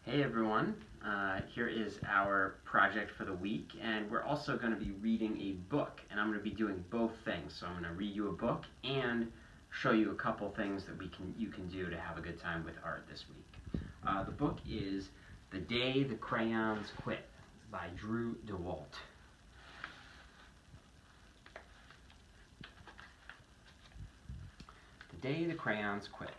Hey everyone, here is our project for the week, and we're also going to be reading a book, and I'm going to be doing both things. So I'm going to read you a book and show you a couple things that you can do to have a good time with art this week. The book is The Day the Crayons Quit by Drew DeWalt. The Day the Crayons Quit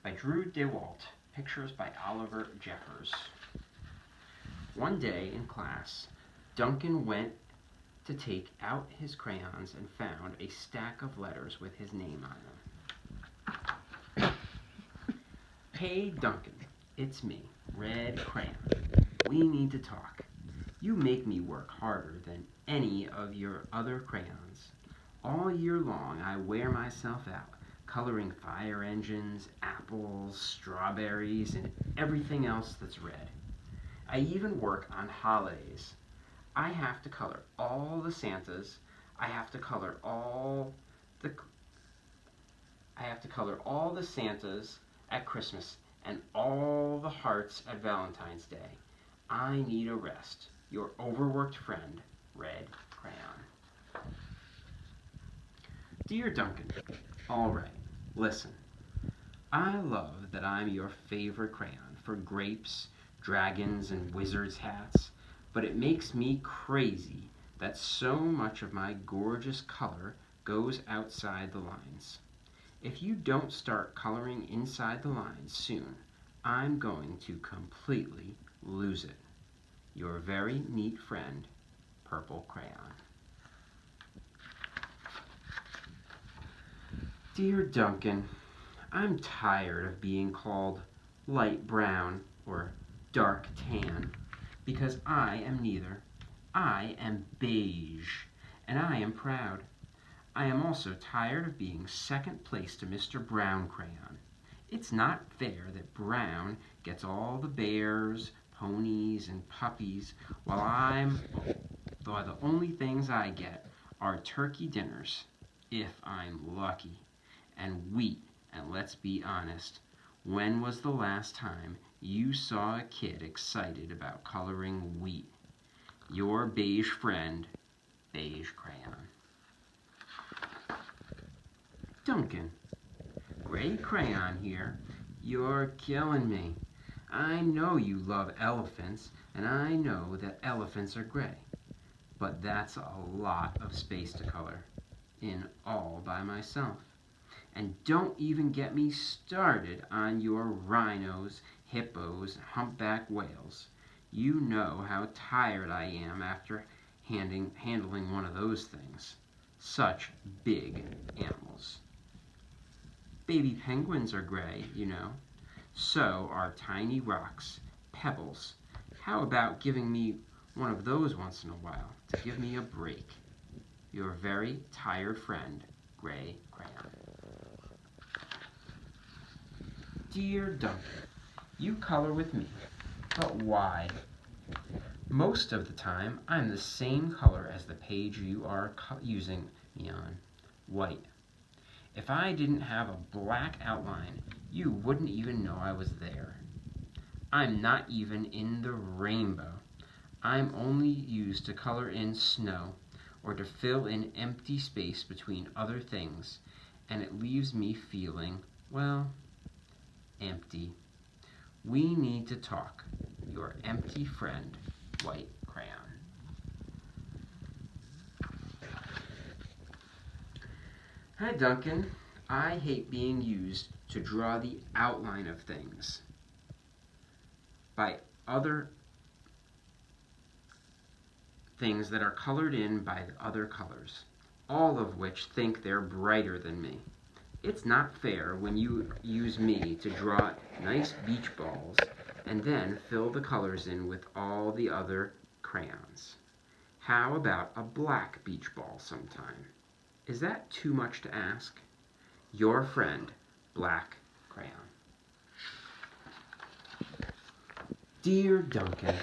by Drew DeWalt. Pictures by Oliver Jeffers. One day in class, Duncan went to take out his crayons and found a stack of letters with his name on them. Hey Duncan, it's me, Red Crayon. We need to talk. You make me work harder than any of your other crayons. All year long I wear myself out, coloring fire engines, apples, strawberries, and everything else that's red. I even work on holidays. I have to color all the Santas. I have to color all the Santas at Christmas and all the hearts at Valentine's Day. I need a rest. Your overworked friend, Red Crayon. Dear Duncan, all right, listen. I love that I'm your favorite crayon for grapes, dragons, and wizards' hats, but it makes me crazy that so much of my gorgeous color goes outside the lines. If you don't start coloring inside the lines soon, I'm going to completely lose it. Your very neat friend, Purple Crayon. Dear Duncan, I'm tired of being called light brown or dark tan because I am neither. I am beige, and I am proud. I am also tired of being second place to Mr. Brown Crayon. It's not fair that Brown gets all the bears, ponies, and puppies while the only things I get are turkey dinners, if I'm lucky, and wheat. And let's be honest, when was the last time you saw a kid excited about coloring wheat? Your beige friend, Beige Crayon. Duncan, Gray Crayon here. You're killing me. I know you love elephants, and I know that elephants are gray. But that's a lot of space to color in all by myself. And don't even get me started on your rhinos, hippos, humpback whales. You know how tired I am after handling one of those things. Such big animals. Baby penguins are gray, you know. So are tiny rocks, pebbles. How about giving me one of those once in a while to give me a break? Your very tired friend, Gray Crayon. Dear Duncan, you color with me, but why? Most of the time, I'm the same color as the page you are using me on, white. If I didn't have a black outline, you wouldn't even know I was there. I'm not even in the rainbow. I'm only used to color in snow or to fill in empty space between other things, and it leaves me feeling, well, empty. We need to talk. Your empty friend, White Crayon. Hi, Duncan. I hate being used to draw the outline of things by other things that are colored in by the other colors, all of which think they're brighter than me. It's not fair when you use me to draw nice beach balls and then fill the colors in with all the other crayons. How about a black beach ball sometime? Is that too much to ask? Your friend, Black Crayon. Dear Duncan,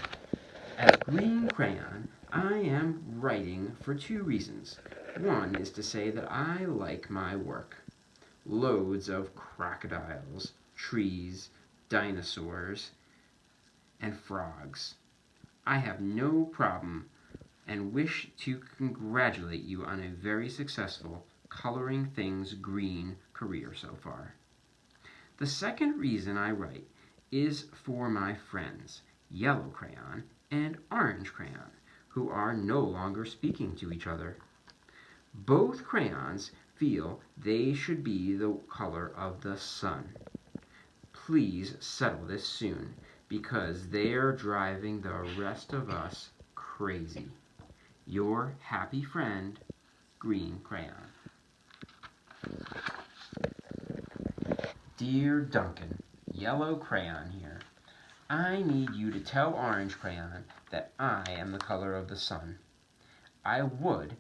as Green Crayon, I am writing for two reasons. One is to say that I like my work. Loads of crocodiles, trees, dinosaurs, and frogs. I have no problem and wish to congratulate you on a very successful coloring things green career so far. The second reason I write is for my friends, Yellow Crayon and Orange Crayon, who are no longer speaking to each other. Both crayons feel they should be the color of the sun. Please settle this soon, because they're driving the rest of us crazy. Your happy friend, Green Crayon. Dear Duncan, Yellow Crayon here. I need you to tell Orange Crayon that I am the color of the sun. I would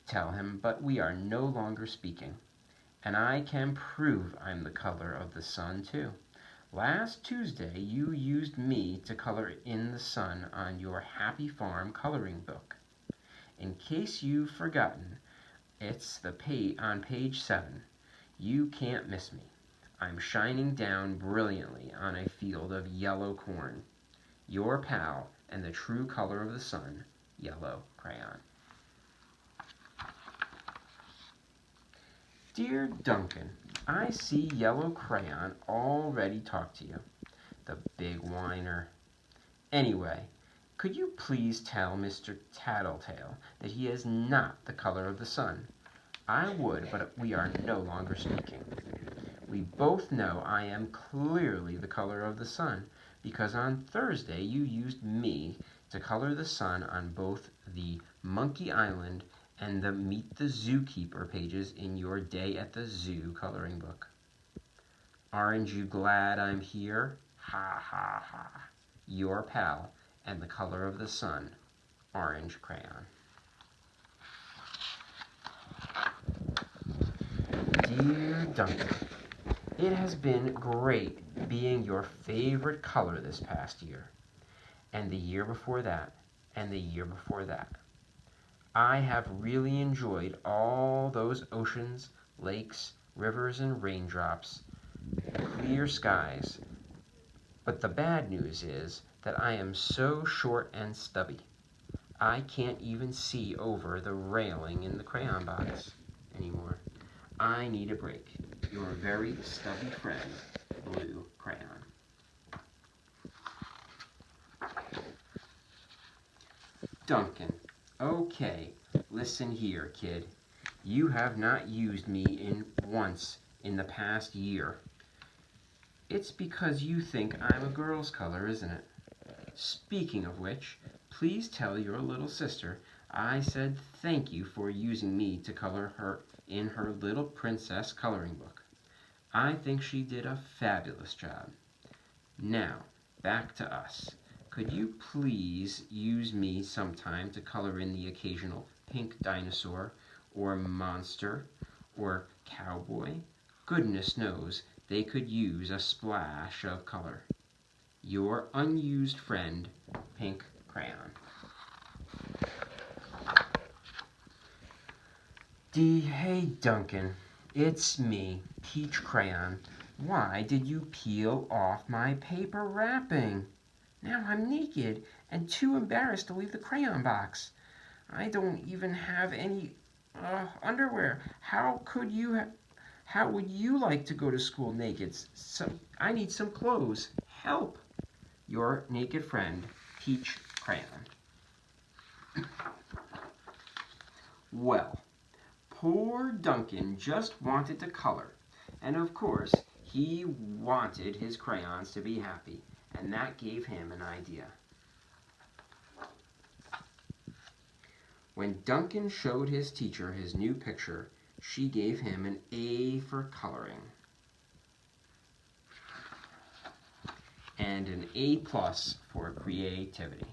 tell him, but we are no longer speaking. And I can prove I'm the color of the sun, too. Last Tuesday, you used me to color in the sun on your Happy Farm coloring book. In case you've forgotten, it's on page 7. You can't miss me. I'm shining down brilliantly on a field of yellow corn. Your pal and the true color of the sun, Yellow Crayon. Dear Duncan, I see Yellow Crayon already talked to you. The big whiner. Anyway, could you please tell Mr. Tattletale that he is not the color of the sun? I would, but we are no longer speaking. We both know I am clearly the color of the sun, because on Thursday you used me to color the sun on both the Monkey Island and the Meet the Zookeeper pages in your Day at the Zoo coloring book. Aren't you glad I'm here? Ha ha ha. Your pal and the color of the sun, Orange Crayon. Dear Duncan, it has been great being your favorite color this past year, and the year before that, and the year before that. I have really enjoyed all those oceans, lakes, rivers, and raindrops, clear skies. But the bad news is that I am so short and stubby. I can't even see over the railing in the crayon box anymore. I need a break. Your very stubby friend, Blue Crayon. Duncan. Okay, listen here, kid. You have not used me once in the past year. It's because you think I'm a girl's color, isn't it? Speaking of which, please tell your little sister I said thank you for using me to color her in her Little Princess coloring book. I think she did a fabulous job. Now, back to us. Could you please use me sometime to color in the occasional pink dinosaur, or monster, or cowboy? Goodness knows they could use a splash of color. Your unused friend, Pink Crayon. Hey Duncan, it's me, Peach Crayon. Why did you peel off my paper wrapping? Now I'm naked and too embarrassed to leave the crayon box. I don't even have any underwear. How would you like to go to school naked? I need some clothes. Help! Your naked friend, Peach Crayon. Well, poor Duncan just wanted to color, and of course he wanted his crayons to be happy, and that gave him an idea. When Duncan showed his teacher his new picture, she gave him an A for coloring and an A+ for creativity.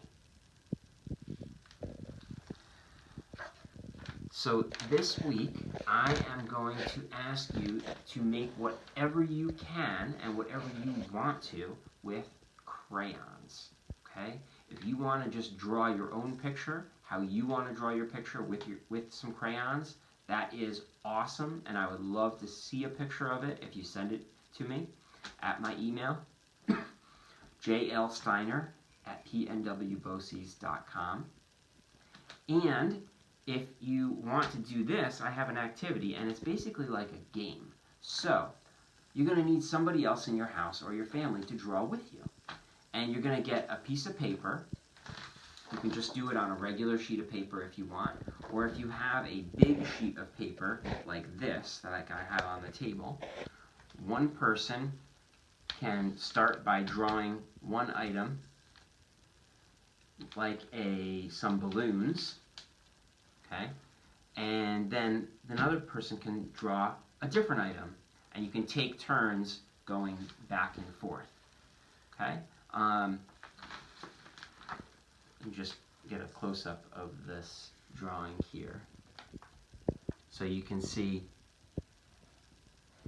So this week, I am going to ask you to make whatever you can and whatever you want to with crayons, okay? If you want to just draw your own picture, how you want to draw your picture with some crayons, that is awesome, and I would love to see a picture of it if you send it to me at my email. jlsteiner@pnwboses.com. And if you want to do this, I have an activity, and it's basically like a game. So you're going to need somebody else in your house or your family to draw with you. And you're going to get a piece of paper. You can just do it on a regular sheet of paper if you want. Or if you have a big sheet of paper like this that I have on the table, one person can start by drawing one item, like some balloons, okay? And then another person can draw a different item, and you can take turns going back and forth, okay? You just get a close-up of this drawing here. So you can see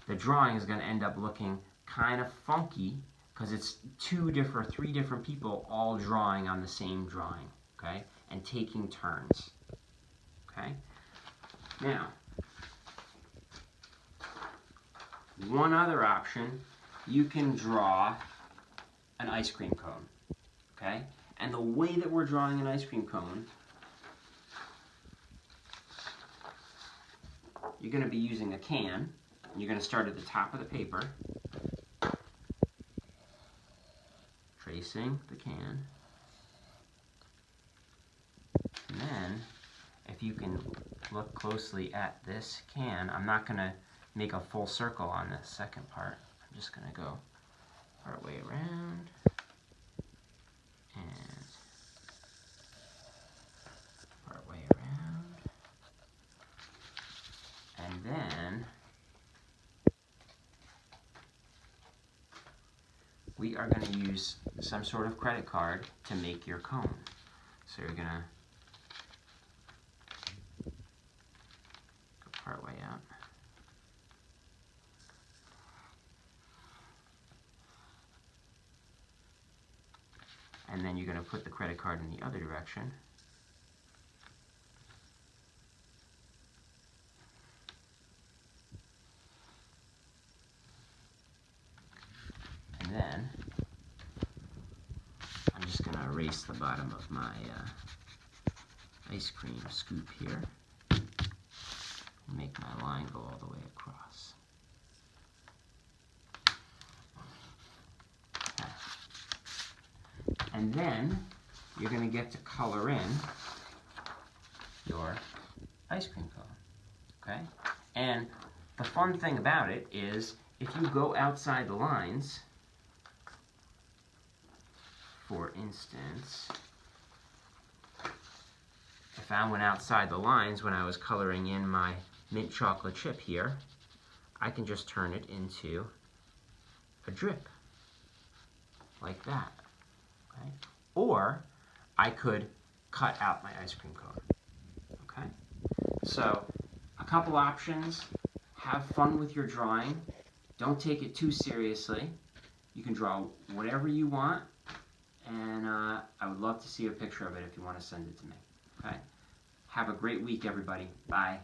the drawing is going to end up looking kind of funky because it's three different people all drawing on the same drawing, okay? And taking turns, okay? Now, one other option, you can draw an ice cream cone, okay? And the way that we're drawing an ice cream cone, you're going to be using a can. You're going to start at the top of the paper, tracing the can. And then, if you can look closely at this can, I'm not going to make a full circle on this second part. I'm just going to go part way around and part way around. And then we are going to use some sort of credit card to make your cone. So you're going to go part way up. And then you're going to put the credit card in the other direction. And then I'm just going to erase the bottom of my ice cream scoop here and make my line go all the way across. Okay. And then you're going to get to color in your ice cream cone, okay? And the fun thing about it is if you go outside the lines, for instance, if I went outside the lines when I was coloring in my mint chocolate chip here, I can just turn it into a drip, like that, okay? Or I could cut out my ice cream cone, okay? So, a couple options. Have fun with your drawing. Don't take it too seriously. You can draw whatever you want, and I would love to see a picture of it if you want to send it to me, okay? Have a great week, everybody. Bye.